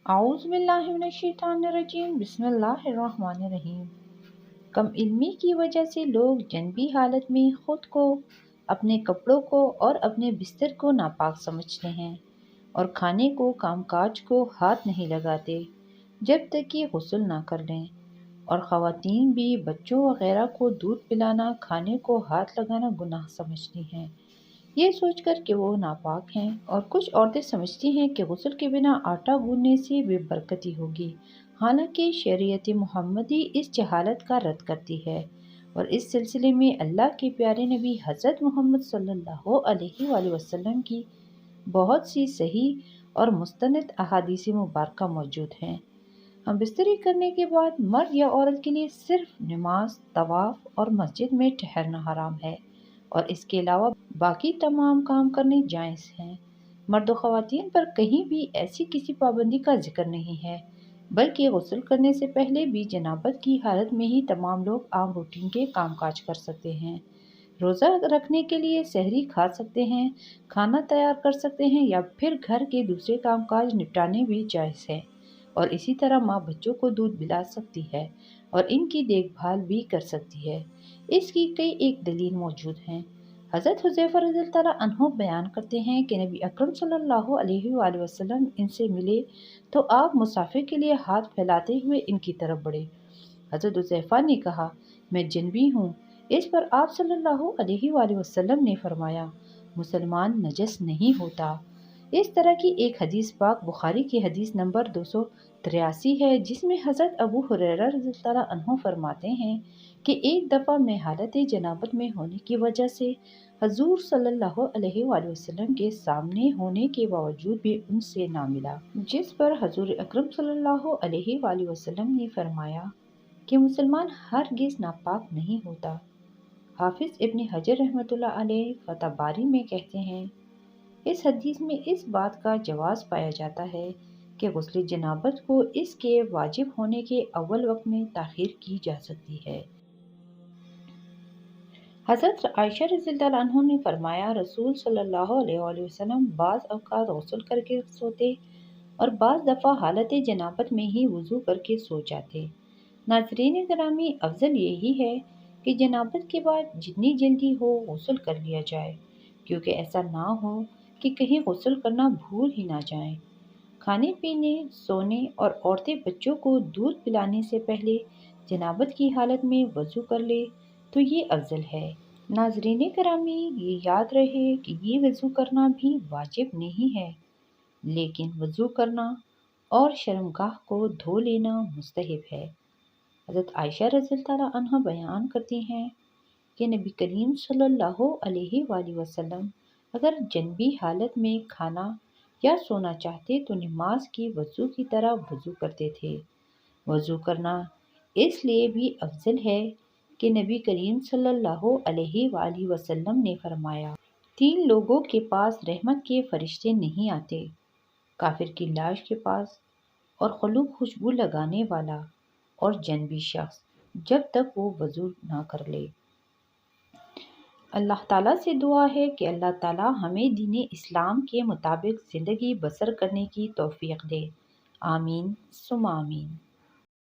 اعوذ باللہ من الشیطان الرجیم بسم اللہ الرحمن الرحیم۔ کم علمی کی وجہ سے لوگ جنبی حالت میں خود کو، اپنے کپڑوں کو اور اپنے بستر کو ناپاک سمجھتے ہیں اور کھانے کو، کام کاج کو ہاتھ نہیں لگاتے جب تک کہ غسل نہ کر لیں، اور خواتین بھی بچوں وغیرہ کو دودھ پلانا، کھانے کو ہاتھ لگانا گناہ سمجھتی ہیں، یہ سوچ کر کہ وہ ناپاک ہیں۔ اور کچھ عورتیں سمجھتی ہیں کہ غسل کے بنا آٹا گوندنے سے بے برکتی ہوگی، حالانکہ شریعت محمدی اس جہالت کا رد کرتی ہے، اور اس سلسلے میں اللہ کے پیارے نبی حضرت محمد صلی اللہ علیہ وآلہ وسلم کی بہت سی صحیح اور مستند احادیث مبارکہ موجود ہیں۔ ہم بستری کرنے کے بعد مرد یا عورت کے لیے صرف نماز، طواف اور مسجد میں ٹھہرنا حرام ہے، اور اس کے علاوہ باقی تمام کام کرنے جائز ہیں۔ مرد و خواتین پر کہیں بھی ایسی کسی پابندی کا ذکر نہیں ہے، بلکہ غسل کرنے سے پہلے بھی جنابت کی حالت میں ہی تمام لوگ عام روٹین کے کام کاج کر سکتے ہیں۔ روزہ رکھنے کے لیے سحری کھا سکتے ہیں، کھانا تیار کر سکتے ہیں، یا پھر گھر کے دوسرے کام کاج نپٹانے بھی جائز ہے، اور اسی طرح ماں بچوں کو دودھ پلا سکتی ہے اور ان کی دیکھ بھال بھی کر سکتی ہے۔ اس کی کئی ایک دلیل موجود ہیں۔ حضرت حذیفہ رضی اللہ تعالیٰ عنہ بیان کرتے ہیں کہ نبی اکرم صلی اللہ علیہ وآلہ وسلم ان سے ملے تو آپ مسافر کے لیے ہاتھ پھیلاتے ہوئے ان کی طرف بڑھے۔ حضرت حذیفہ نے کہا، میں جنبی ہوں۔ اس پر آپ صلی اللہ علیہ وآلہ وسلم نے فرمایا، مسلمان نجس نہیں ہوتا۔ اس طرح کی ایک حدیث پاک بخاری کی حدیث نمبر 283 ہے، جس میں حضرت ابو ہریرہ رضی اللہ تعالیٰ عنہ فرماتے ہیں کہ ایک دفعہ میں حالت جنابت میں ہونے کی وجہ سے حضور صلی اللہ علیہ وآلہ وسلم کے سامنے ہونے کے باوجود بھی ان سے نہ ملا، جس پر حضور اکرم صلی اللہ علیہ وآلہ وسلم نے فرمایا کہ مسلمان ہرگز ناپاک نہیں ہوتا۔ حافظ ابن حجر رحمۃ اللہ علیہ فتح باری میں کہتے ہیں، اس حدیث میں اس بات کا جواز پایا جاتا ہے کہ غسل جنابت کو اس کے واجب ہونے کے اول وقت میں تاخیر کی جا سکتی ہے۔ حضرت عائشہ رضی اللہ عنہ نے فرمایا، رسول صلی اللہ علیہ وآلہ وسلم بعض اوقات غسل کر کے سوتے اور بعض دفعہ حالت جنابت میں ہی وضو کر کے سو جاتے۔ ناظرین گرامی، افضل یہی ہے کہ جنابت کے بعد جتنی جلدی ہو غسل کر لیا جائے، کیونکہ ایسا نہ ہو کہ کہیں غسل کرنا بھول ہی نہ جائیں۔ کھانے پینے، سونے اور عورتیں بچوں کو دودھ پلانے سے پہلے جنابت کی حالت میں وضو کر لے تو یہ افضل ہے۔ ناظرین گرامی، یہ یاد رہے کہ یہ وضو کرنا بھی واجب نہیں ہے، لیکن وضو کرنا اور شرمگاہ کو دھو لینا مستحب ہے۔ حضرت عائشہ رضی اللہ عنہ بیان کرتی ہیں کہ نبی کریم صلی اللہ علیہ وآلہ وسلم اگر جنبی حالت میں کھانا یا سونا چاہتے تو نماز کی وضو کی طرح وضو کرتے تھے۔ وضو کرنا اس لیے بھی افضل ہے کہ نبی کریم صلی اللہ علیہ وآلہ وسلم نے فرمایا، 3 لوگوں کے پاس رحمت کے فرشتے نہیں آتے، کافر کی لاش کے پاس، اور خلوق خوشبو لگانے والا، اور جنبی شخص، جب تک وہ وضو نہ کر لے۔ اللہ تعالیٰ سے دعا ہے کہ اللہ تعالیٰ ہمیں دین اسلام کے مطابق زندگی بسر کرنے کی توفیق دے۔ آمین ثم آمین۔